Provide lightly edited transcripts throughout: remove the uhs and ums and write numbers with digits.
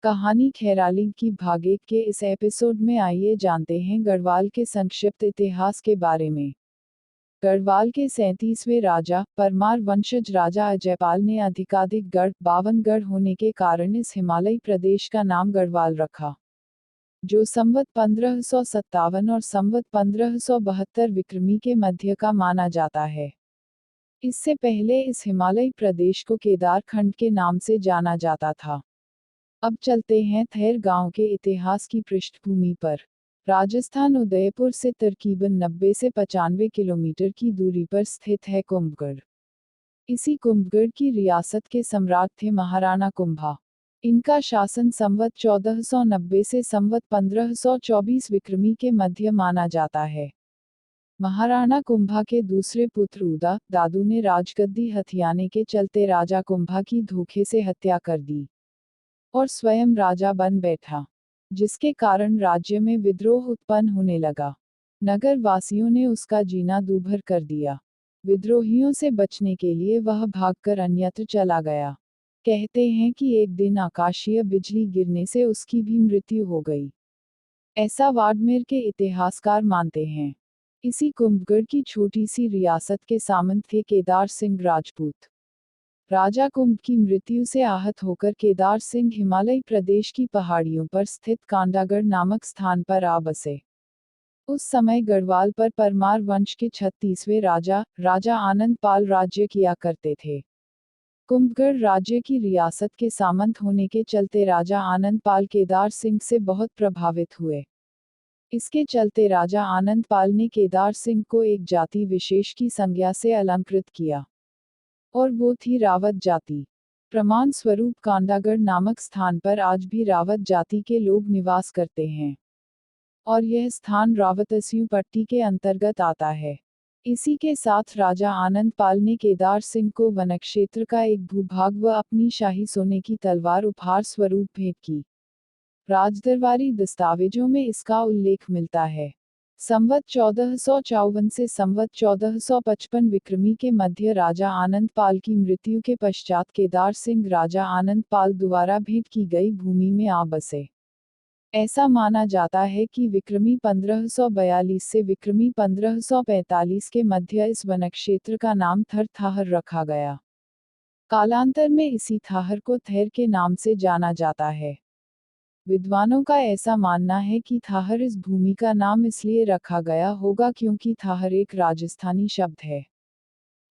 कहानी खैराली की भागे के इस एपिसोड में आइए जानते हैं गढ़वाल के संक्षिप्त इतिहास के बारे में। गढ़वाल के 37वें राजा परमार वंशज राजा अजयपाल ने अधिकाधिक गढ़ 52 गढ़ होने के कारण इस हिमालयी प्रदेश का नाम गढ़वाल रखा, जो संवत 1557 और संवत 1572 विक्रमी के मध्य का माना जाता है। इससे पहले इस हिमालयी प्रदेश को केदार खंड के नाम से जाना जाता था। अब चलते हैं थेर गांव के इतिहास की पृष्ठभूमि पर। राजस्थान उदयपुर से तकरीबन 90 से 95 किलोमीटर की दूरी पर स्थित है कुंभगढ़। इसी कुंभगढ़ की रियासत के सम्राट थे महाराणा कुंभा। इनका शासन संवत 1490 से संवत 1524 विक्रमी के मध्य माना जाता है। महाराणा कुंभा के दूसरे पुत्र उदा दादू ने राजगद्दी हथियाने के चलते राजा कुंभा की धोखे से हत्या कर दी और स्वयं राजा बन बैठा, जिसके कारण राज्य में विद्रोह उत्पन्न होने लगा। नगर वासियों ने उसका जीना दूभर कर दिया। विद्रोहियों से बचने के लिए वह भागकर अन्यत्र चला गया। कहते हैं कि एक दिन आकाशीय बिजली गिरने से उसकी भी मृत्यु हो गई, ऐसा वाडमेर के इतिहासकार मानते हैं। इसी कुंभगढ़ की छोटी सी रियासत के सामंत थे केदार सिंह राजपूत। राजा कुंभ की मृत्यु से आहत होकर केदार सिंह हिमालय प्रदेश की पहाड़ियों पर स्थित कांडागढ़ नामक स्थान पर आ बसे। उस समय गढ़वाल पर परमार वंश के 36वें राजा आनंद पाल राज्य किया करते थे। कुंभगढ़ राज्य की रियासत के सामंत होने के चलते राजा आनंद पाल केदार सिंह से बहुत प्रभावित हुए। इसके चलते राजा आनंद पाल ने केदार सिंह को एक जाति विशेष की संज्ञा से अलंकृत किया, और वो थी रावत जाति। प्रमाण स्वरूप कांडागढ़ नामक स्थान पर आज भी रावत जाति के लोग निवास करते हैं, और यह स्थान रावतस्यू पट्टी के अंतर्गत आता है। इसी के साथ राजा आनंद पाल ने केदार सिंह को वनक्षेत्र का एक भूभाग व अपनी शाही सोने की तलवार उपहार स्वरूप भेंट की। राजदरबारी दस्तावेजों में इसका उल्लेख मिलता है। संवत 1454 से संवत 1455 विक्रमी के मध्य राजा आनंद पाल की मृत्यु के पश्चात केदार सिंह राजा आनंद पाल द्वारा भेंट की गई भूमि में आ बसे। ऐसा माना जाता है कि विक्रमी 1542 से विक्रमी 1545 के मध्य इस वनक्षेत्र का नाम थर थाहर रखा गया। कालांतर में इसी थाहर को थेर के नाम से जाना जाता है। विद्वानों का ऐसा मानना है कि थाहर इस भूमि का नाम इसलिए रखा गया होगा क्योंकि थाहर एक राजस्थानी शब्द है,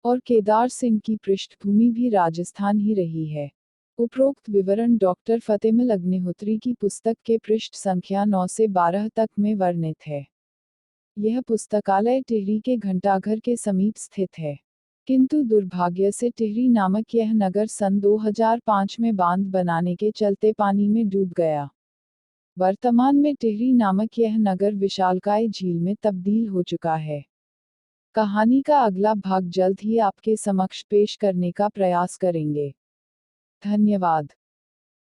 और केदार सिंह की पृष्ठभूमि भी राजस्थान ही रही है। उपरोक्त विवरण डॉक्टर फतेमिल अग्निहोत्री की पुस्तक के पृष्ठ संख्या 9 से 12 तक में वर्णित है। यह पुस्तकालय टिहरी के घंटाघर के समीप स्थित है, किंतु दुर्भाग्य से टिहरी नामक यह नगर सन 2005 में बांध बनाने के चलते पानी में डूब गया। वर्तमान में टिहरी नामक यह नगर विशालकाय झील में तब्दील हो चुका है। कहानी का अगला भाग जल्द ही आपके समक्ष पेश करने का प्रयास करेंगे। धन्यवाद।